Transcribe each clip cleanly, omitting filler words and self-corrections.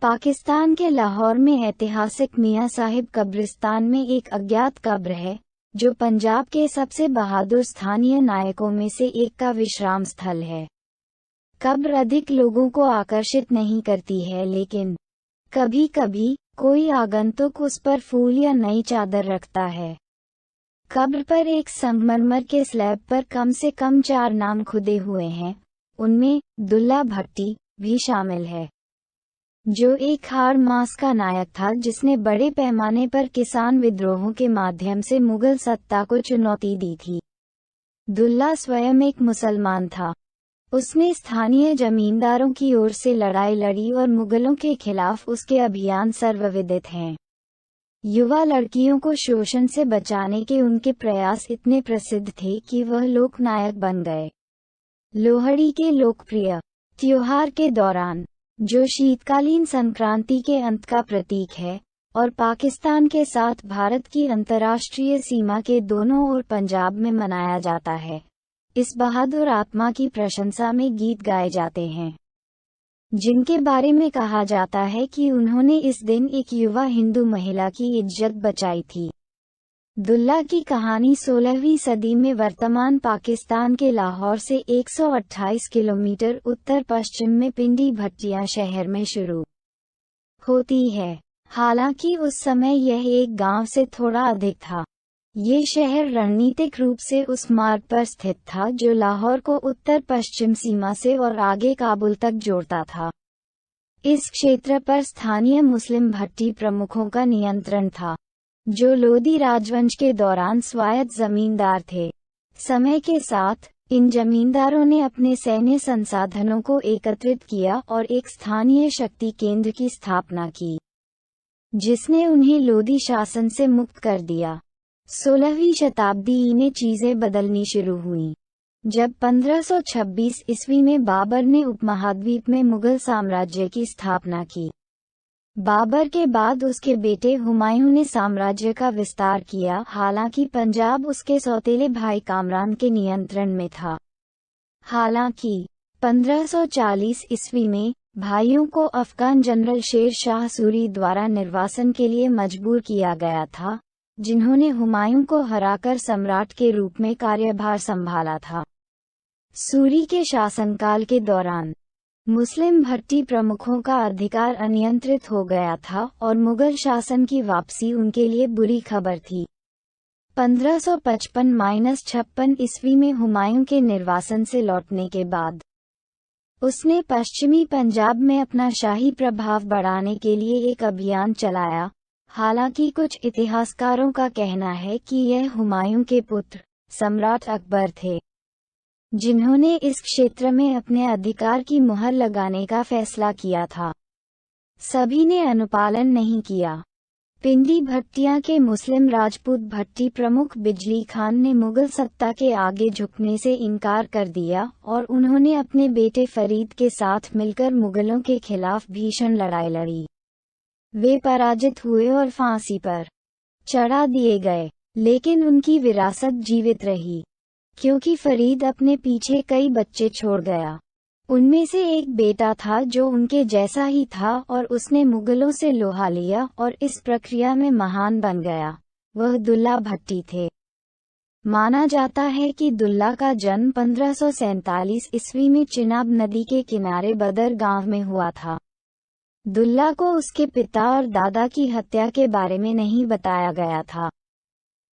पाकिस्तान के लाहौर में ऐतिहासिक मियां साहिब कब्रिस्तान में एक अज्ञात कब्र है, जो पंजाब के सबसे बहादुर स्थानीय नायकों में से एक का विश्राम स्थल है। कब्र अधिक लोगों को आकर्षित नहीं करती है, लेकिन कभी कभी कोई आगंतुक उस पर फूल या नई चादर रखता है। कब्र पर एक संगमरमर के स्लैब पर कम से कम 4 नाम खुदे हुए हैं, उनमें दुल्ला भट्टी भी शामिल है, जो एक हाड़ मास का नायक था जिसने बड़े पैमाने पर किसान विद्रोहों के माध्यम से मुगल सत्ता को चुनौती दी थी। दुल्ला स्वयं एक मुसलमान था। उसने स्थानीय जमींदारों की ओर से लड़ाई लड़ी और मुगलों के खिलाफ उसके अभियान सर्वविदित हैं। युवा लड़कियों को शोषण से बचाने के उनके प्रयास इतने प्रसिद्ध थे कि वह लोकनायक बन गए। लोहड़ी के लोकप्रिय त्योहार के दौरान, जो शीतकालीन संक्रांति के अंत का प्रतीक है और पाकिस्तान के साथ भारत की अंतर्राष्ट्रीय सीमा के दोनों ओर पंजाब में मनाया जाता है, इस बहादुर आत्मा की प्रशंसा में गीत गाए जाते हैं, जिनके बारे में कहा जाता है कि उन्होंने इस दिन एक युवा हिंदू महिला की इज्जत बचाई थी। दुल्ला की कहानी 16वीं सदी में वर्तमान पाकिस्तान के लाहौर से 128 किलोमीटर उत्तर पश्चिम में पिंडी भट्टिया शहर में शुरू होती है। हालांकि उस समय यह एक गांव से थोड़ा अधिक था। ये शहर रणनीतिक रूप से उस मार्ग पर स्थित था जो लाहौर को उत्तर पश्चिम सीमा से और आगे काबुल तक जोड़ता था। इस क्षेत्र पर स्थानीय मुस्लिम भट्टी प्रमुखों का नियंत्रण था, जो लोदी राजवंश के दौरान स्वायत्त जमींदार थे। समय के साथ इन जमींदारों ने अपने सैन्य संसाधनों को एकत्रित किया और एक स्थानीय शक्ति केंद्र की स्थापना की, जिसने उन्हें लोदी शासन से मुक्त कर दिया। 16वीं शताब्दी में चीजें बदलनी शुरू हुईं, जब 1526 ईस्वी में बाबर ने उपमहाद्वीप में मुगल साम्राज्य की स्थापना की। बाबर के बाद उसके बेटे हुमायूं ने साम्राज्य का विस्तार किया, हालांकि पंजाब उसके सौतेले भाई कामरान के नियंत्रण में था। हालांकि 1540 ईस्वी में भाइयों को अफगान जनरल शेर शाह सूरी द्वारा निर्वासन के लिए मजबूर किया गया था, जिन्होंने हुमायूं को हराकर सम्राट के रूप में कार्यभार संभाला था। सूरी के शासनकाल के दौरान मुस्लिम भट्टी प्रमुखों का अधिकार अनियंत्रित हो गया था और मुगल शासन की वापसी उनके लिए बुरी खबर थी। 1555-56 ईस्वी में हुमायूं के निर्वासन से लौटने के बाद उसने पश्चिमी पंजाब में अपना शाही प्रभाव बढ़ाने के लिए एक अभियान चलाया। हालांकि कुछ इतिहासकारों का कहना है कि यह हुमायूं के पुत्र सम्राट अकबर थे, जिन्होंने इस क्षेत्र में अपने अधिकार की मुहर लगाने का फैसला किया था। सभी ने अनुपालन नहीं किया। पिंडी भट्टिया के मुस्लिम राजपूत भट्टी प्रमुख बिजली खान ने मुगल सत्ता के आगे झुकने से इनकार कर दिया और उन्होंने अपने बेटे फरीद के साथ मिलकर मुगलों के खिलाफ भीषण लड़ाई लड़ी। वे पराजित हुए और फांसी पर चढ़ा दिए गए, लेकिन उनकी विरासत जीवित रही, क्योंकि फरीद अपने पीछे कई बच्चे छोड़ गया। उनमें से एक बेटा था जो उनके जैसा ही था और उसने मुगलों से लोहा लिया और इस प्रक्रिया में महान बन गया। वह दुल्ला भट्टी थे। माना जाता है कि दुल्ला का जन्म 1547 ईस्वी में चिनाब नदी के किनारे बदर गांव में हुआ था। दुल्ला को उसके पिता और दादा की हत्या के बारे में नहीं बताया गया था।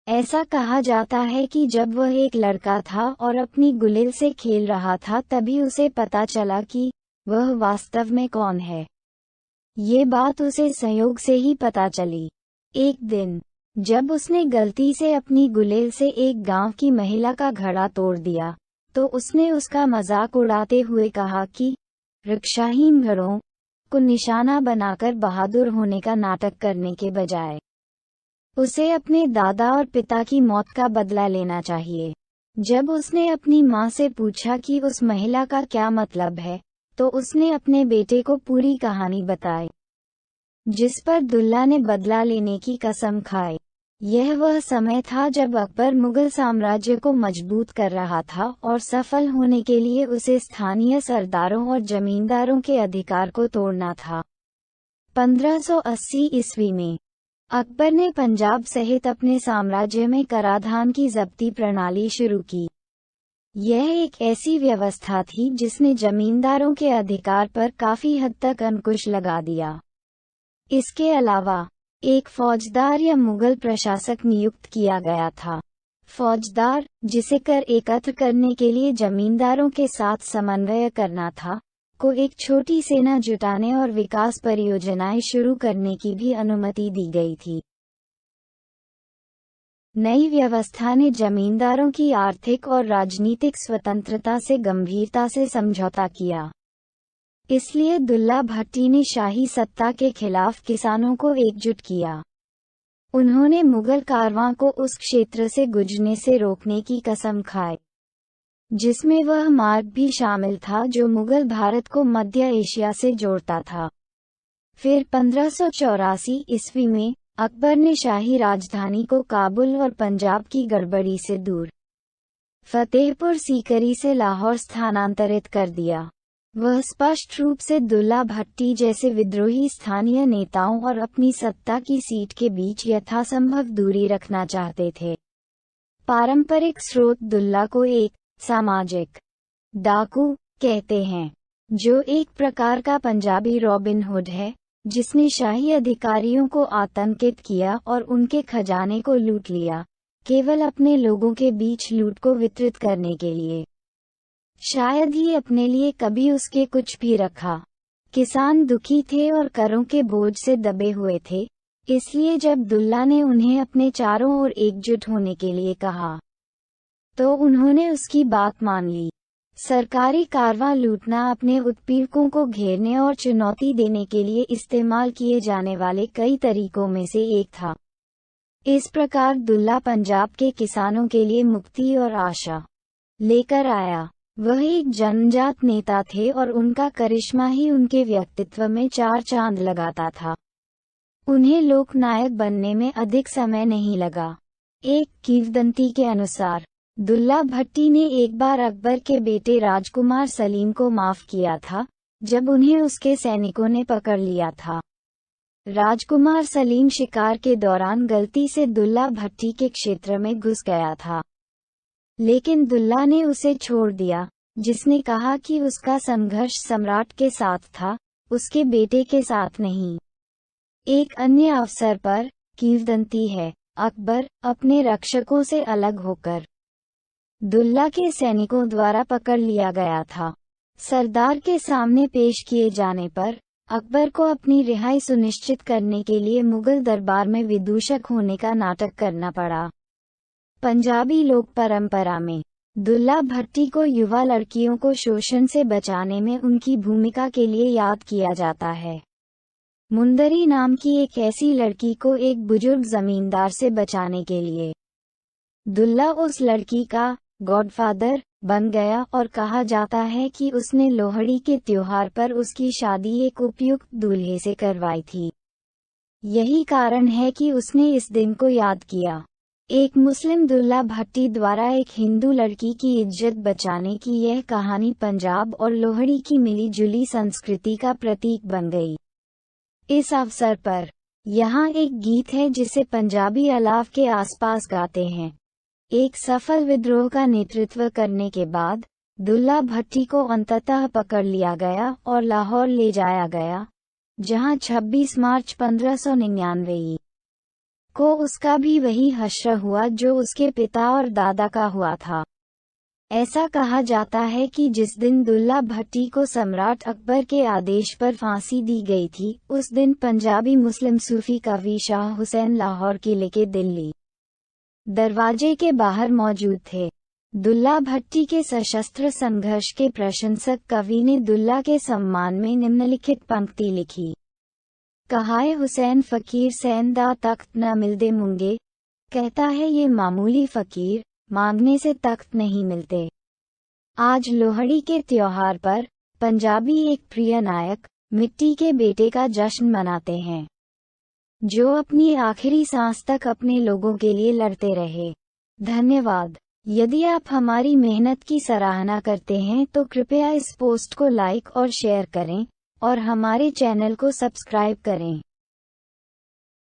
ऐसा कहा जाता है कि जब वह एक लड़का था और अपनी गुलेल से खेल रहा था, तभी उसे पता चला कि वह वास्तव में कौन है। ये बात उसे संयोग से ही पता चली। एक दिन जब उसने गलती से अपनी गुलेल से एक गांव की महिला का घड़ा तोड़ दिया, तो उसने उसका मजाक उड़ाते हुए कहा कि रिक्शाहीन घड़ों को निशाना बनाकर बहादुर होने का नाटक करने के बजाय उसे अपने दादा और पिता की मौत का बदला लेना चाहिए। जब उसने अपनी मां से पूछा कि उस महिला का क्या मतलब है, तो उसने अपने बेटे को पूरी कहानी बताई, जिस पर दुल्ला ने बदला लेने की कसम खाई। यह वह समय था जब अकबर मुगल साम्राज्य को मजबूत कर रहा था और सफल होने के लिए उसे स्थानीय सरदारों और जमींदारों के अधिकार को तोड़ना था। 1580 ईस्वी में अकबर ने पंजाब सहित अपने साम्राज्य में कराधान की जब्ती प्रणाली शुरू की। यह एक ऐसी व्यवस्था थी जिसने जमींदारों के अधिकार पर काफी हद तक अंकुश लगा दिया। इसके अलावा एक फौजदार या मुगल प्रशासक नियुक्त किया गया था। फौजदार, जिसे कर एकत्र करने के लिए जमींदारों के साथ समन्वय करना था, को एक छोटी सेना जुटाने और विकास परियोजनाएं शुरू करने की भी अनुमति दी गई थी। नई व्यवस्था ने जमींदारों की आर्थिक और राजनीतिक स्वतंत्रता से गंभीरता से समझौता किया। इसलिए दुल्ला भट्टी ने शाही सत्ता के खिलाफ किसानों को एकजुट किया। उन्होंने मुगल कारवां को उस क्षेत्र से गुजरने से रोकने की कसम खाई, जिसमें वह मार्ग भी शामिल था जो मुगल भारत को मध्य एशिया से जोड़ता था। फिर 1584 ईस्वी में अकबर ने शाही राजधानी को काबुल और पंजाब की गड़बड़ी से दूर फतेहपुर सीकरी से लाहौर स्थानांतरित कर दिया। वह स्पष्ट रूप से दुल्ला भट्टी जैसे विद्रोही स्थानीय नेताओं और अपनी सत्ता की सीट के बीच यथासंभव दूरी रखना चाहते थे। पारंपरिक स्रोत दुल्ला को एक सामाजिक डाकू कहते हैं, जो एक प्रकार का पंजाबी रॉबिन हुड है, जिसने शाही अधिकारियों को आतंकित किया और उनके खजाने को लूट लिया, केवल अपने लोगों के बीच लूट को वितरित करने के लिए। शायद ही अपने लिए कभी उसके कुछ भी रखा। किसान दुखी थे और करों के बोझ से दबे हुए थे, इसलिए जब दुल्ला ने उन्हें अपने चारों ओर एकजुट होने के लिए कहा, तो उन्होंने उसकी बात मान ली। सरकारी कारवां लूटना अपने उत्पीड़कों को घेरने और चुनौती देने के लिए इस्तेमाल किए जाने वाले कई तरीकों में से एक था। इस प्रकार दुल्ला पंजाब के किसानों के लिए मुक्ति और आशा लेकर आया। वह एक जन्मजात नेता थे और उनका करिश्मा ही उनके व्यक्तित्व में चार चांद लगाता था। उन्हें लोकनायक बनने में अधिक समय नहीं लगा। एक किंवदंती के अनुसार दुल्ला भट्टी ने एक बार अकबर के बेटे राजकुमार सलीम को माफ किया था, जब उन्हें उसके सैनिकों ने पकड़ लिया था। राजकुमार सलीम शिकार के दौरान गलती से दुल्ला भट्टी के क्षेत्र में घुस गया था, लेकिन दुल्ला ने उसे छोड़ दिया, जिसने कहा कि उसका संघर्ष सम्राट के साथ था, उसके बेटे के साथ नहीं। एक अन्य अवसर पर किंवदंती है, अकबर अपने रक्षकों से अलग होकर दुल्ला के सैनिकों द्वारा पकड़ लिया गया था। सरदार के सामने पेश किए जाने पर अकबर को अपनी रिहाई सुनिश्चित करने के लिए मुगल दरबार में विदूषक होने का नाटक करना पड़ा। पंजाबी लोक परंपरा में दुल्ला भट्टी को युवा लड़कियों को शोषण से बचाने में उनकी भूमिका के लिए याद किया जाता है। मुंदरी नाम की एक ऐसी लड़की को एक बुजुर्ग जमींदार से बचाने के लिए दुल्ला उस लड़की का गॉडफादर बन गया और कहा जाता है कि उसने लोहड़ी के त्योहार पर उसकी शादी एक उपयुक्त दूल्हे से करवाई थी। यही कारण है कि उसने इस दिन को याद किया। एक मुस्लिम दुल्ला भट्टी द्वारा एक हिंदू लड़की की इज्जत बचाने की यह कहानी पंजाब और लोहड़ी की मिली-जुली संस्कृति का प्रतीक बन गई। इस अवसर पर यहाँ एक गीत है जिसे पंजाबी अलाव के आसपास गाते हैं। एक सफल विद्रोह का नेतृत्व करने के बाद दुल्ला भट्टी को अंततः पकड़ लिया गया और लाहौर ले जाया गया, जहां 26 मार्च 1599 को उसका भी वही हश्र हुआ जो उसके पिता और दादा का हुआ था। ऐसा कहा जाता है कि जिस दिन दुल्ला भट्टी को सम्राट अकबर के आदेश पर फांसी दी गई थी, उस दिन पंजाबी मुस्लिम सूफी कवि शाह हुसैन लाहौर किले के दिल्ली दरवाजे के बाहर मौजूद थे। दुल्ला भट्टी के सशस्त्र संघर्ष के प्रशंसक कवि ने दुल्ला के सम्मान में निम्नलिखित पंक्ति लिखी। कहाए हुसैन फकीर सैन दा तख्त न मिलदे मुंगे, कहता है ये मामूली फकीर, मांगने से तख्त नहीं मिलते। आज लोहड़ी के त्योहार पर पंजाबी एक प्रिय नायक, मिट्टी के बेटे का जश्न मनाते हैं, जो अपनी आखिरी सांस तक अपने लोगों के लिए लड़ते रहे। धन्यवाद। यदि आप हमारी मेहनत की सराहना करते हैं तो कृपया इस पोस्ट को लाइक और शेयर करें, और हमारे चैनल को सब्सक्राइब करें।